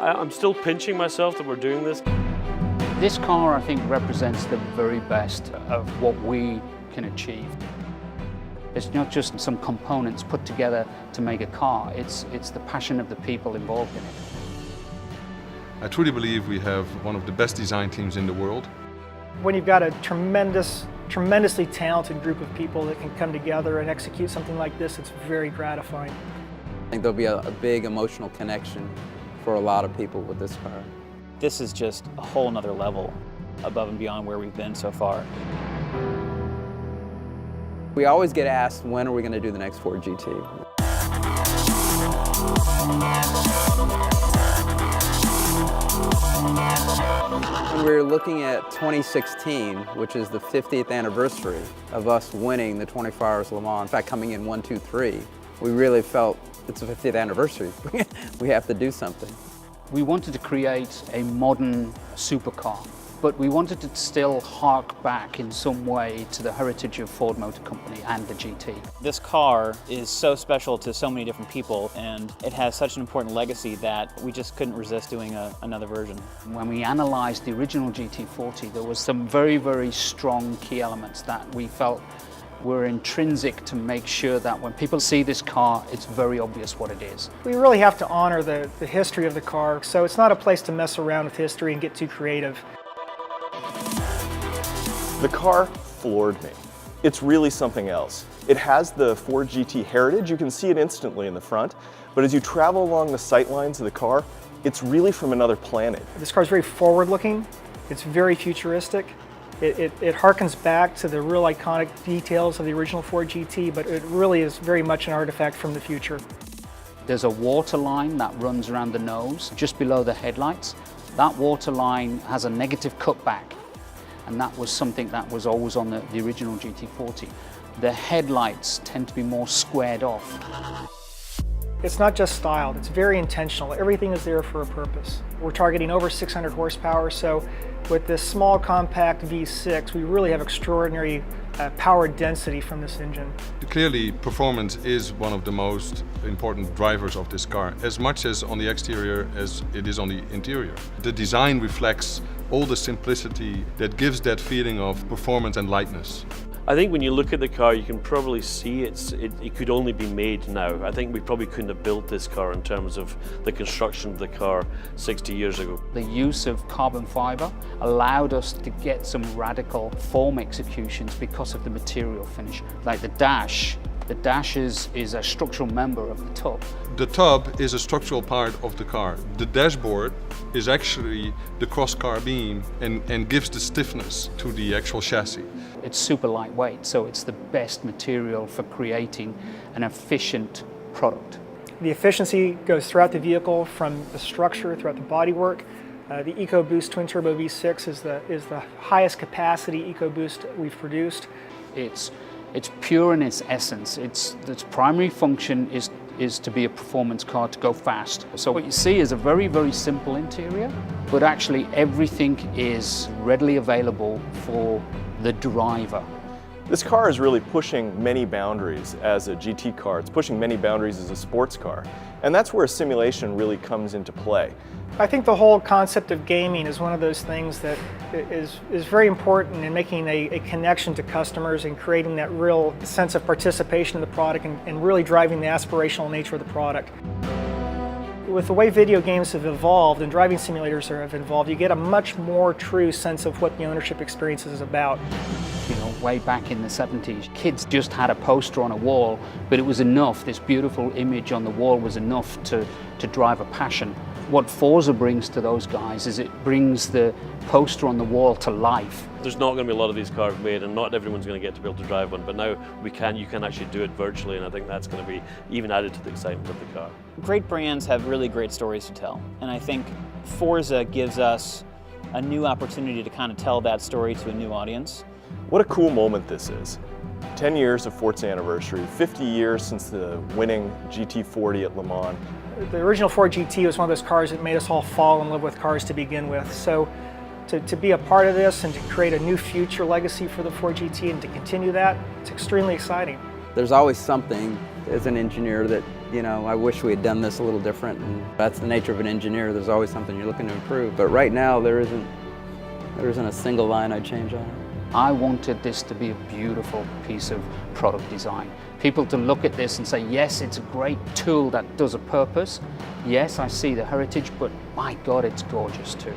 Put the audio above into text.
I'm still pinching myself that we're doing this. This car, I think, represents the very best of what we can achieve. It's not just some components put together to make a car, it's the passion of the people involved in it. I truly believe we have one of the best design teams in the world. When you've got a tremendously talented group of people that can come together and execute something like this, it's very gratifying. I think there'll be a big emotional connection for a lot of people with this car. This is just a whole nother level above and beyond where we've been so far. We always get asked, when are we going to do the next Ford GT? When we were looking at 2016, which is the 50th anniversary of us winning the 24 Hours Le Mans, in fact coming in 1, 2, 3, we really felt it's the 50th anniversary. We have to do something. We wanted to create a modern supercar, but we wanted to still hark back in some way to the heritage of Ford Motor Company and the GT. This car is so special to so many different people, and it has such an important legacy that we just couldn't resist doing another version. When we analyzed the original GT40, there was some very, very strong key elements that we felt were intrinsic to make sure that when people see this car, it's very obvious what it is. We really have to honor the history of the car, so it's not a place to mess around with history and get too creative. The car floored me. It's really something else. It has the Ford GT heritage. You can see it instantly in the front, but as you travel along the sightlines of the car, it's really from another planet. This car is very forward-looking. It's very futuristic. It harkens back to the real iconic details of the original Ford GT, but it really is very much an artifact from the future. There's a water line that runs around the nose, just below the headlights. That water line has a negative cutback, and that was something that was always on the original GT40. The headlights tend to be more squared off. It's not just styled, it's very intentional. Everything is there for a purpose. We're targeting over 600 horsepower, so with this small compact V6, we really have extraordinary power density from this engine. Clearly, performance is one of the most important drivers of this car, as much as on the exterior as it is on the interior. The design reflects all the simplicity that gives that feeling of performance and lightness. I think when you look at the car, you can probably see it could only be made now. I think we probably couldn't have built this car in terms of the construction of the car 60 years ago. The use of carbon fiber allowed us to get some radical form executions because of the material finish. Like the dash is a structural member of the tub. The tub is a structural part of the car. The dashboard is actually the cross-car beam and gives the stiffness to the actual chassis. It's super lightweight, so it's the best material for creating an efficient product. The efficiency goes throughout the vehicle, from the structure, throughout the bodywork. The EcoBoost twin-turbo V6 is the highest capacity EcoBoost we've produced. It's pure in its essence. Its primary function is to be a performance car, to go fast. So what you see is a very, very simple interior, but actually everything is readily available for the driver. This car is really pushing many boundaries as a GT car. It's pushing many boundaries as a sports car. And that's where simulation really comes into play. I think the whole concept of gaming is one of those things that is very important in making a connection to customers and creating that real sense of participation in the product and really driving the aspirational nature of the product. With the way video games have evolved and driving simulators have evolved, you get a much more true sense of what the ownership experience is about. You know, way back in the 70s, kids just had a poster on a wall, but it was enough. This beautiful image on the wall was enough to drive a passion. What Forza brings to those guys is it brings the poster on the wall to life. There's not going to be a lot of these cars made, and not everyone's going to get to be able to drive one, but now you can actually do it virtually, and I think that's going to be even added to the excitement of the car. Great brands have really great stories to tell, and I think Forza gives us a new opportunity to kind of tell that story to a new audience. What a cool moment this is. 10 years of Forza anniversary, 50 years since the winning GT40 at Le Mans. The original Ford GT was one of those cars that made us all fall in love with cars to begin with. So to be a part of this and to create a new future legacy for the Ford GT and to continue that, it's extremely exciting. There's always something as an engineer that you know, I wish we had done this a little different, and that's the nature of an engineer. There's always something you're looking to improve, but right now there isn't a single line I'd change on it. I wanted this to be a beautiful piece of product design. People to look at this and say, yes, it's a great tool that does a purpose. Yes, I see the heritage, but my God, it's gorgeous too.